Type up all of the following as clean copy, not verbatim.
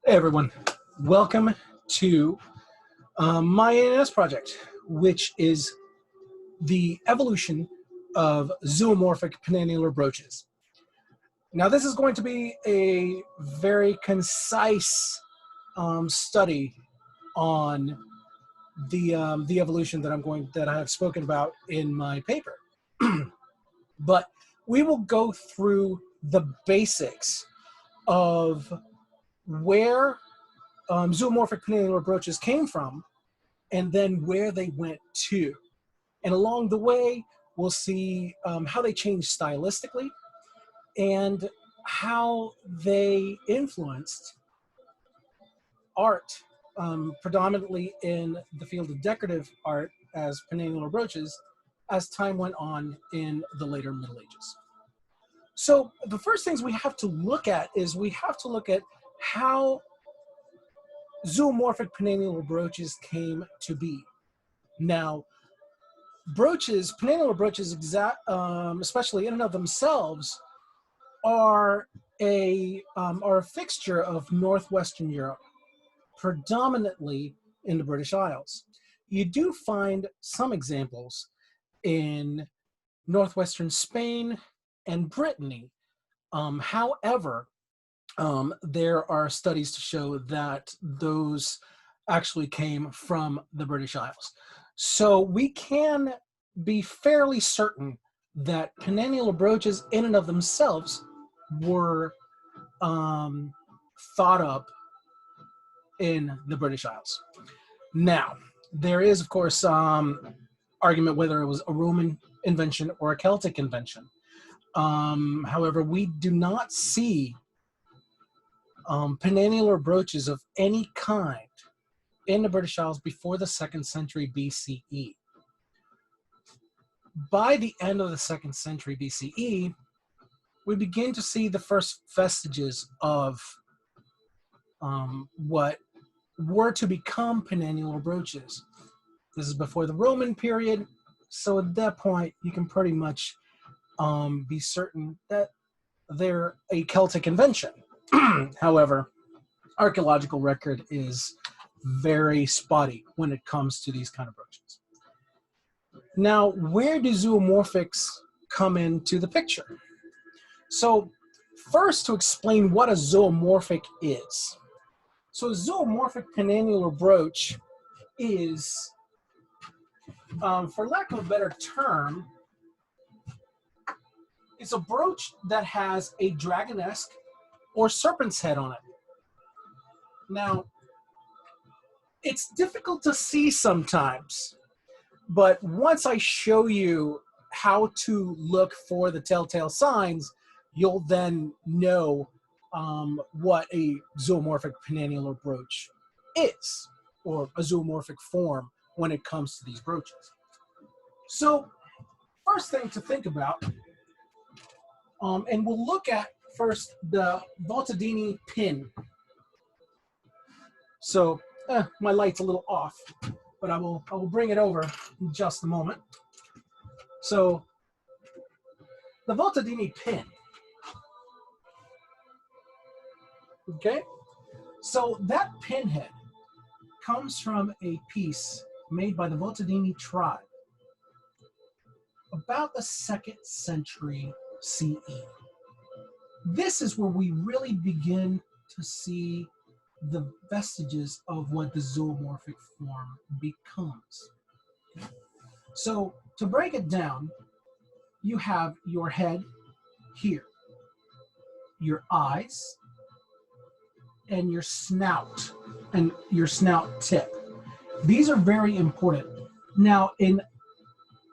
Hey everyone, welcome to my A&S project, which is the evolution of zoomorphic penannular brooches. Now this is going to be a very concise study on the evolution that I have spoken about in my paper. But we will go through the basics of where zoomorphic penannular brooches came from and then where they went to. And along the way, we'll see how they changed stylistically and how they influenced art, predominantly in the field of decorative art as penannular brooches, as time went on in the later Middle Ages. So the first things we have to look at is we have to look at how zoomorphic penannular brooches came to be. Now, penannular brooches, especially in and of themselves, are a fixture of northwestern Europe, predominantly in the British Isles. You do find some examples in northwestern Spain and Brittany. However, there are studies to show that those actually came from the British Isles. So we can be fairly certain that penannular brooches in and of themselves were thought up in the British Isles. Now, there is, of course, argument whether it was a Roman invention or a Celtic invention. However, we do not see penannular brooches of any kind in the British Isles before the 2nd century BCE. By the end of the 2nd century BCE, we begin to see the first vestiges of what were to become penannular brooches. This is before the Roman period, so at that point you can pretty much be certain that they're a Celtic invention. However, archaeological record is very spotty when it comes to these kind of brooches. Now, where do zoomorphics come into the picture? So first, to explain what a zoomorphic is. So a zoomorphic penannular brooch is, for lack of a better term, it's a brooch that has a dragonesque or serpent's head on it. Now, it's difficult to see sometimes, but once I show you how to look for the telltale signs, you'll then know what a zoomorphic penannular brooch is, or a zoomorphic form when it comes to these brooches. So, first thing to think about, and we'll look at first the Voltadini pin. So my light's a little off, but I will bring it over in just a moment. So the Voltadini pin. Okay, so that pinhead comes from a piece made by the Voltadini tribe about the 2nd century CE. This is where we really begin to see the vestiges of what the zoomorphic form becomes. So to break it down, you have your head here, your eyes, and your snout tip. These are very important. Now, in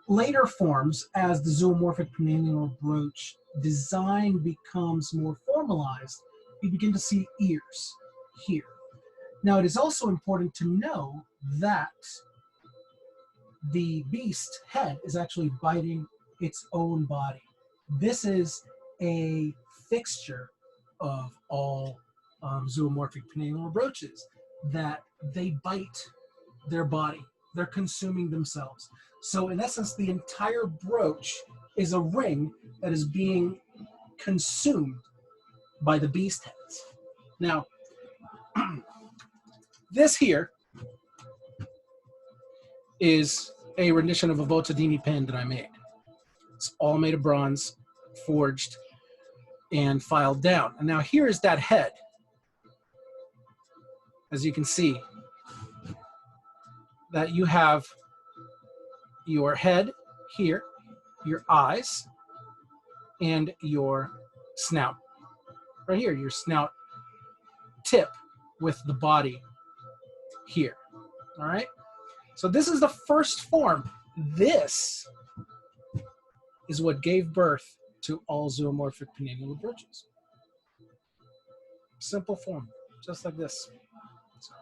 later forms, as the zoomorphic penannular brooch design becomes more formalized, you begin to see ears here. Now, it is also important to know that the beast head is actually biting its own body. This is a fixture of all zoomorphic penannular brooches, that they bite their body. They're consuming themselves. So in essence, the entire brooch is a ring that is being consumed by the beast heads. Now, This here is a rendition of a Votadini pen that I made. It's all made of bronze, forged, and filed down. And now here is that head. As you can see, that you have your head here, your eyes, and your snout. Right here, your snout tip with the body here. All right? So this is the first form. This is what gave birth to all zoomorphic penannular brooches. Simple form, just like this. So,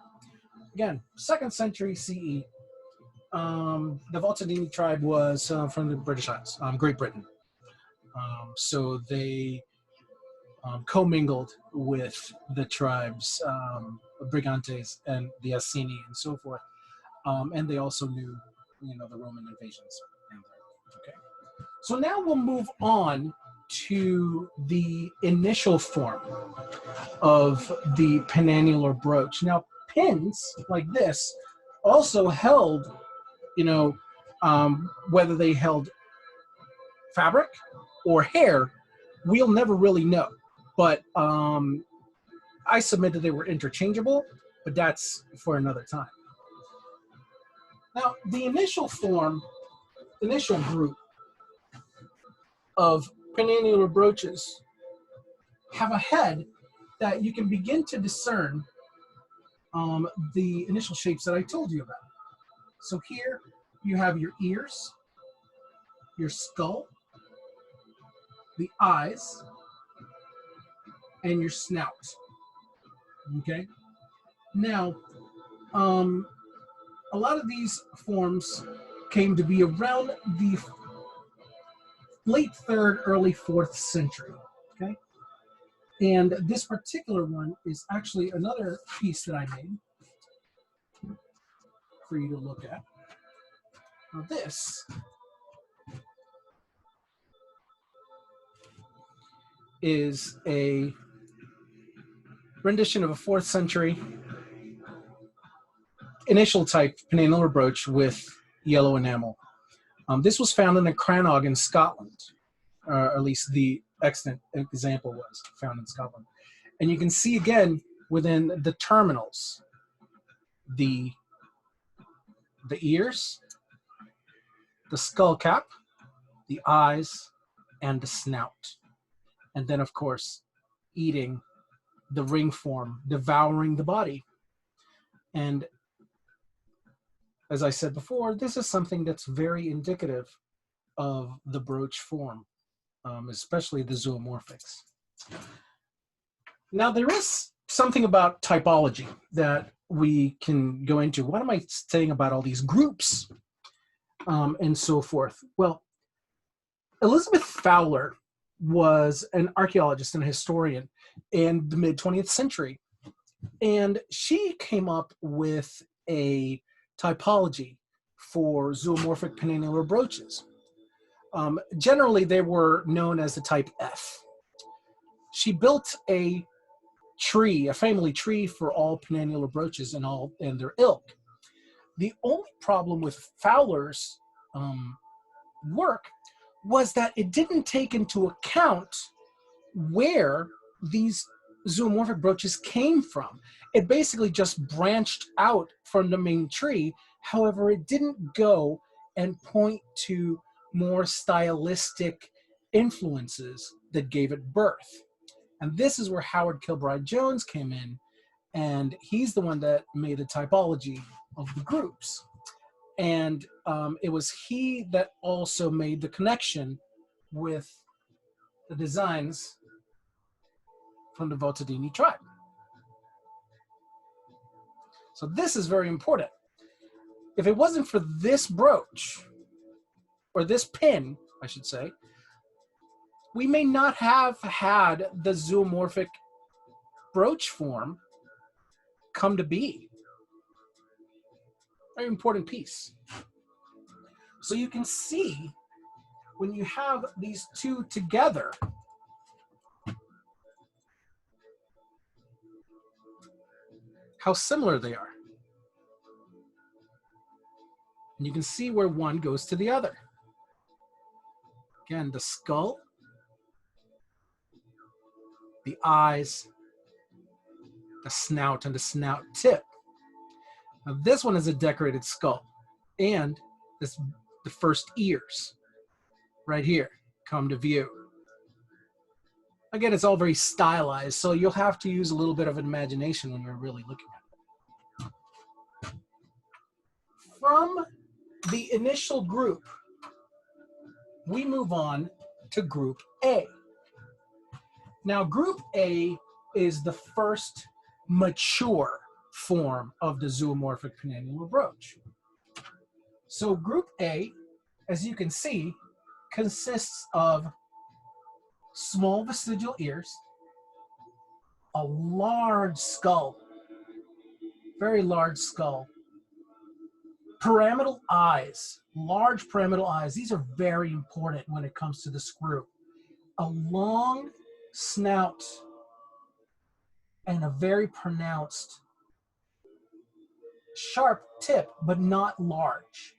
again, 2nd century CE. The Votadini tribe was from the British Isles, Great Britain. So they commingled with the tribes, Brigantes and the Assini and so forth. And they also knew, the Roman invasions. Okay. So now we'll move on to the initial form of the penannular brooch. Now, pins like this also held, whether they held fabric or hair, we'll never really know. But I submit that they were interchangeable, but that's for another time. Now, the initial group of penannular brooches have a head that you can begin to discern the initial shapes that I told you about. So here you have your ears, your skull, the eyes, and your snout. Okay? Now, a lot of these forms came to be around the late 3rd, early 4th century. Okay? And this particular one is actually another piece that I made for you to look at. Now this is a rendition of a 4th century initial type penannular brooch with yellow enamel. This was found in a Crannog in Scotland, or at least the extant example was found in Scotland. And you can see again within the terminals, the ears, the skull cap, the eyes, and the snout. And then, of course, eating the ring form, devouring the body. And as I said before, this is something that's very indicative of the brooch form, especially the zoomorphics. Now, there is something about typology that we can go into. What am I saying about all these groups and so forth? Well, Elizabeth Fowler was an archaeologist and a historian in the mid-20th century. And she came up with a typology for zoomorphic penannular brooches. Generally, they were known as the type F. She built a family tree for all penannular brooches and their ilk. The only problem with Fowler's work was that it didn't take into account where these zoomorphic brooches came from. It basically just branched out from the main tree. However, it didn't go and point to more stylistic influences that gave it birth. And this is where Howard Kilbride Jones came in, and he's the one that made a typology of the groups. And it was he that also made the connection with the designs from the Votadini tribe. So this is very important. If it wasn't for this brooch, or this pin, I should say, we may not have had the zoomorphic brooch form come to be. Very important piece. So you can see when you have these two together, how similar they are. And you can see where one goes to the other. Again, the skull, the eyes, the snout, and the snout tip. Now this one is a decorated skull, and the first ears right here come to view. Again, it's all very stylized, so you'll have to use a little bit of imagination when you're really looking at it. From the initial group, we move on to Group A. Now, Group A is the first mature form of the zoomorphic penannular brooch. So Group A, as you can see, consists of small vestigial ears, a large skull, very large skull, pyramidal eyes, large pyramidal eyes. These are very important when it comes to the screw. A long snout and a very pronounced sharp tip, but not large,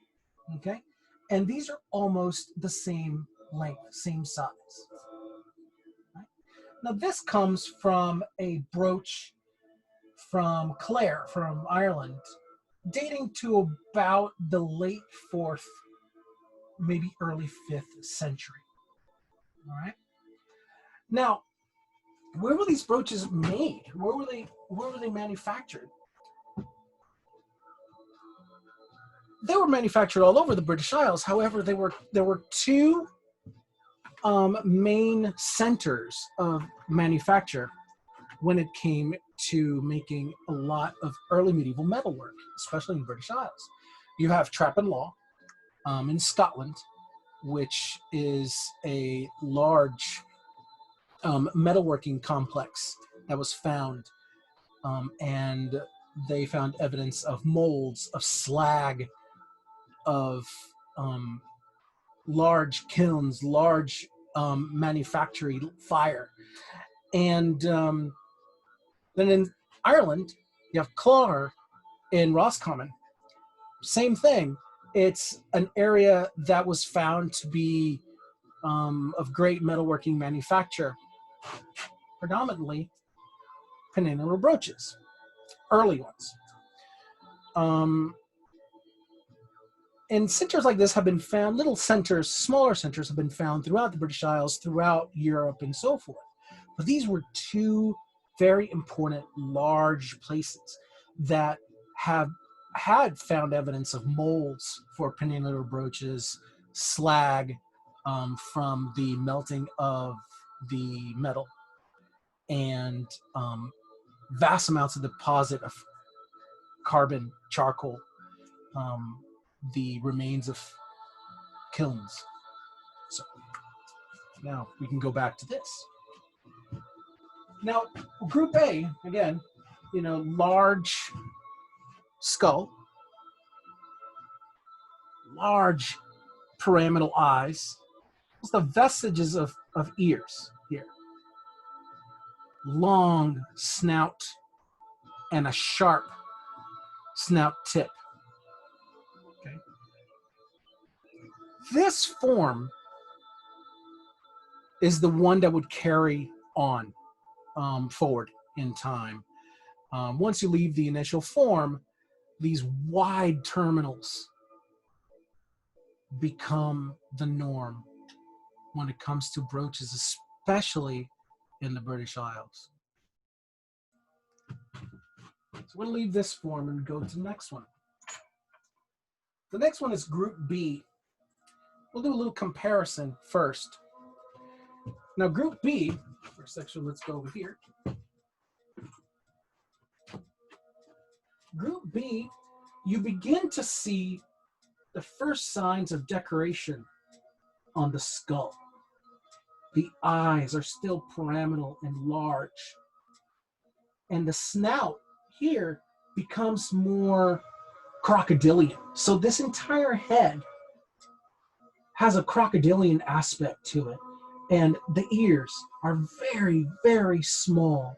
okay? And these are almost the same length, same size. Right? Now this comes from a brooch from Clare, from Ireland, dating to about the late 4th, maybe early 5th century, all right? Now, where were these brooches made? Where were they manufactured? They were manufactured all over the British Isles. However, there were two main centers of manufacture when it came to making a lot of early medieval metalwork, especially in the British Isles. You have Trappin in Scotland, which is a large metalworking complex that was found, and they found evidence of molds, of slag, of large kilns, large manufacturing fire. And then in Ireland, you have Clogher in Roscommon. Same thing. It's an area that was found to be of great metalworking manufacture, predominantly penannular brooches, early ones. And centers like this have been found, little centers, smaller centers have been found throughout the British Isles, throughout Europe, and so forth. But these were two very important large places that had found evidence of molds for penannular brooches, slag from the melting of the metal, and vast amounts of deposit of carbon, charcoal, the remains of kilns. So now we can go back to this. Now, Group A, again, you know, large skull, large pyramidal eyes, just the vestiges of ears here. Long snout and a sharp snout tip. Okay. This form is the one that would carry on forward in time. Once you leave the initial form, these wide terminals become the norm when it comes to brooches, especially in the British Isles. So we'll leave this form and go to the next one. The next one is Group B. We'll do a little comparison first. Now, Group B, first section, let's go over here. Group B, you begin to see the first signs of decoration on the skull. The eyes are still pyramidal and large. And the snout here becomes more crocodilian. So this entire head has a crocodilian aspect to it. And the ears are very, very small,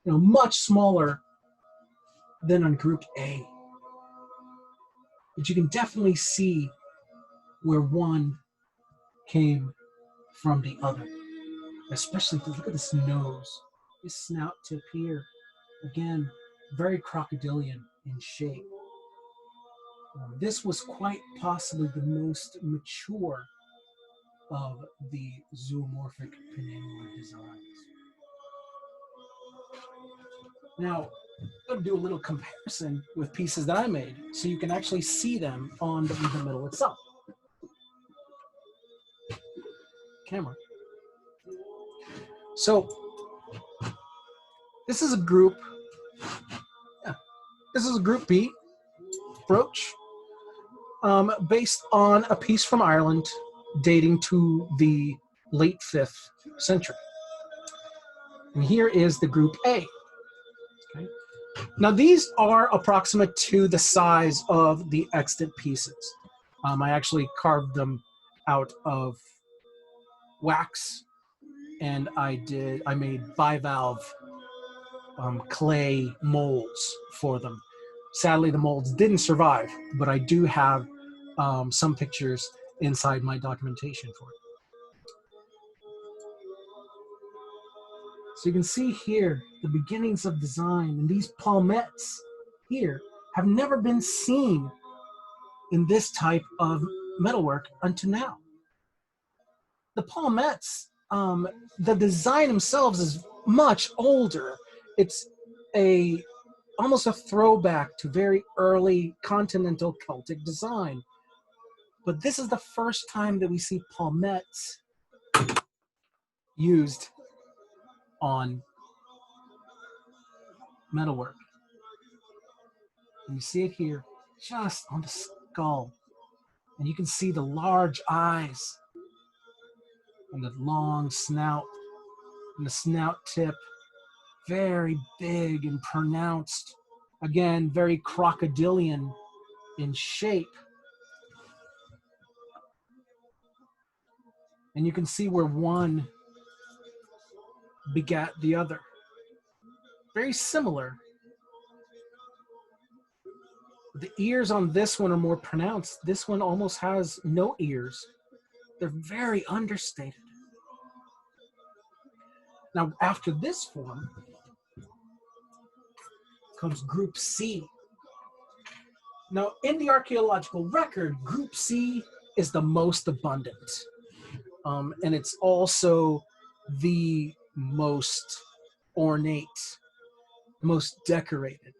you know, much smaller than on group A. But you can definitely see where one came from the other. Especially if you look at this nose, this snout tip here. Again, very crocodilian in shape. This was quite possibly the most mature of the zoomorphic penannular designs. Now, I'm going to do a little comparison with pieces that I made so you can actually see them on the middle itself. Camera. So, this is a group, this is a group B brooch based on a piece from Ireland dating to the late 5th century. And here is the group A. Okay. Now these are approximate to the size of the extant pieces. I actually carved them out of wax, and I made bivalve clay molds for them. Sadly, the molds didn't survive, but I do have some pictures inside my documentation for it. So you can see here the beginnings of design, and these palmettes here have never been seen in this type of metalwork until now. The palmettes, the design themselves is much older. It's almost a throwback to very early continental Celtic design. But this is the first time that we see palmettes used on metalwork. And you see it here, just on the skull. And you can see the large eyes and the long snout and the snout tip, very big and pronounced. Again, very crocodilian in shape. And you can see where one begat the other. Very similar. The ears on this one are more pronounced. This one almost has no ears. They're very understated. Now, after this form comes Group C. Now, in the archaeological record, Group C is the most abundant. And it's also the most ornate, most decorated.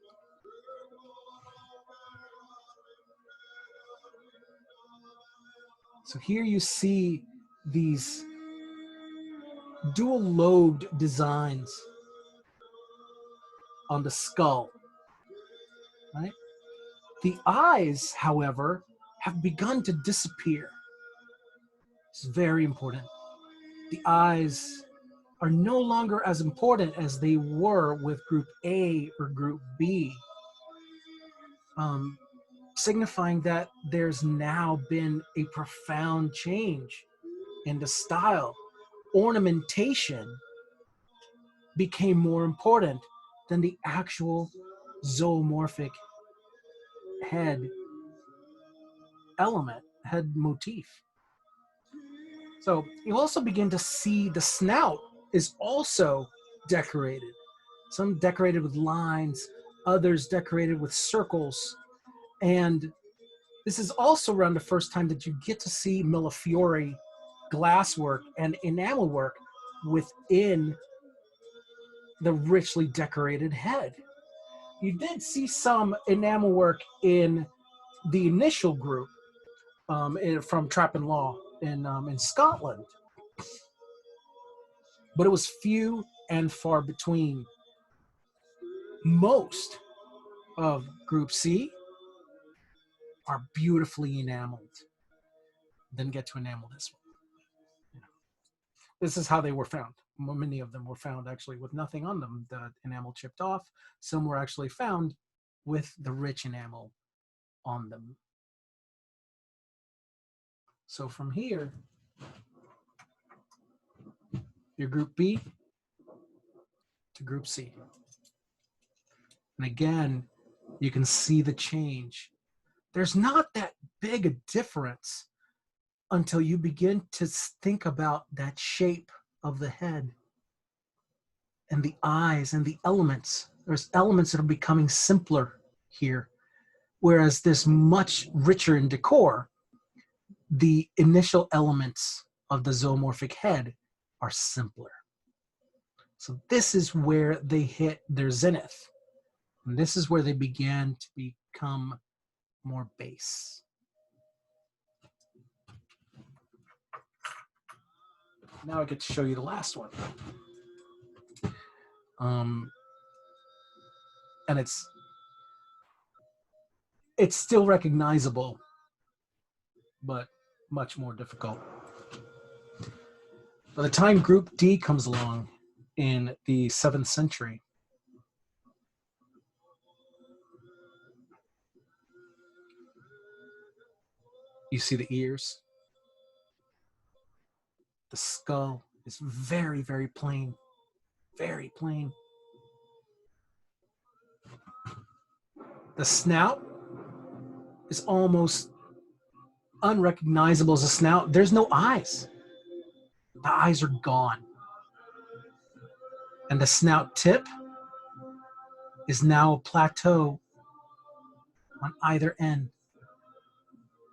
So here you see these dual-lobed designs on the skull, right? The eyes, however, have begun to disappear. It's very important. The eyes are no longer as important as they were with Group A or Group B, signifying that there's now been a profound change in the style. Ornamentation became more important than the actual zoomorphic head element, head motif. So you also begin to see the snout is also decorated. Some decorated with lines, others decorated with circles. And this is also around the first time that you get to see millefiori glasswork and enamel work within the richly decorated head. You did see some enamel work in the initial group from Trappin in Scotland, but it was few and far between. Most of Group C are beautifully enameled. Then get to enamel this one. This is how they were found. Many of them were found actually with nothing on them, the enamel chipped off. Some were actually found with the rich enamel on them. So from here, your Group B to Group C. And again, You can see the change. There's not that big a difference until you begin to think about that shape of the head and the eyes and the elements. There's elements that are becoming simpler here, whereas this much richer in decor. The initial elements of the zoomorphic head are simpler. So this is where they hit their zenith. And this is where they began to become more base. Now I get to show you the last one. And it's still recognizable, but much more difficult. By the time Group D comes along in the 7th century, you see the ears. The skull is very, very plain. Very plain. The snout is almost unrecognizable as a snout. There's no eyes. The eyes are gone. And the snout tip is now a plateau on either end.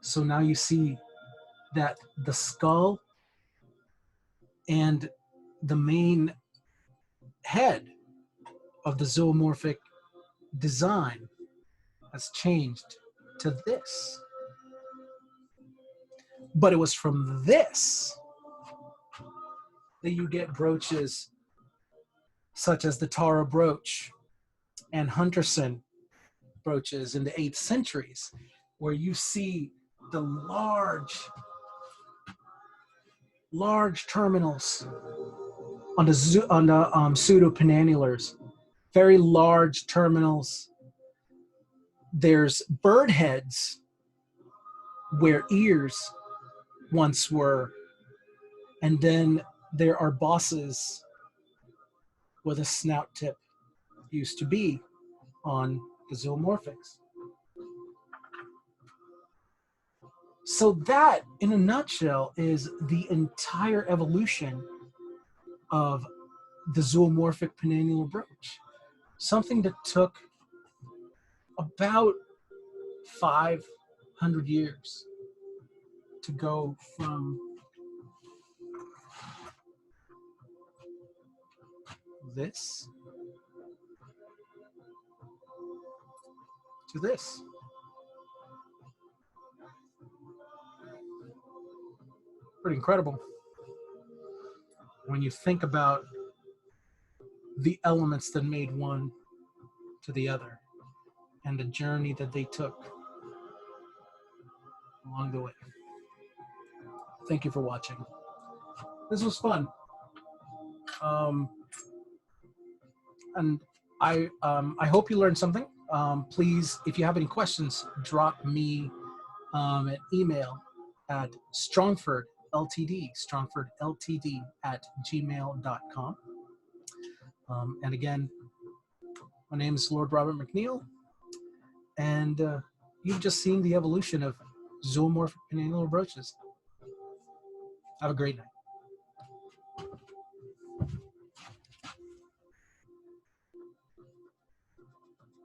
So now you see that the skull and the main head of the zoomorphic design has changed to this. But it was from this that you get brooches such as the Tara brooch and Hunterson brooches in the 8th centuries, where you see the large terminals on the pseudo penannulars, very large terminals. There's bird heads where ears once were, and then there are bosses where the snout tip used to be on the zoomorphics. So that, in a nutshell, is the entire evolution of the zoomorphic penannular brooch. Something that took about 500 years to go from this to this. Pretty incredible when you think about the elements that made one to the other and the journey that they took along the way. Thank you for watching. This was fun. And I hope you learned something. Please, if you have any questions, drop me an email at strongfordltd@gmail.com. And again, my name is Lord Robert McNeill, and you've just seen the evolution of zoomorphic penannular brooches. Have a great night.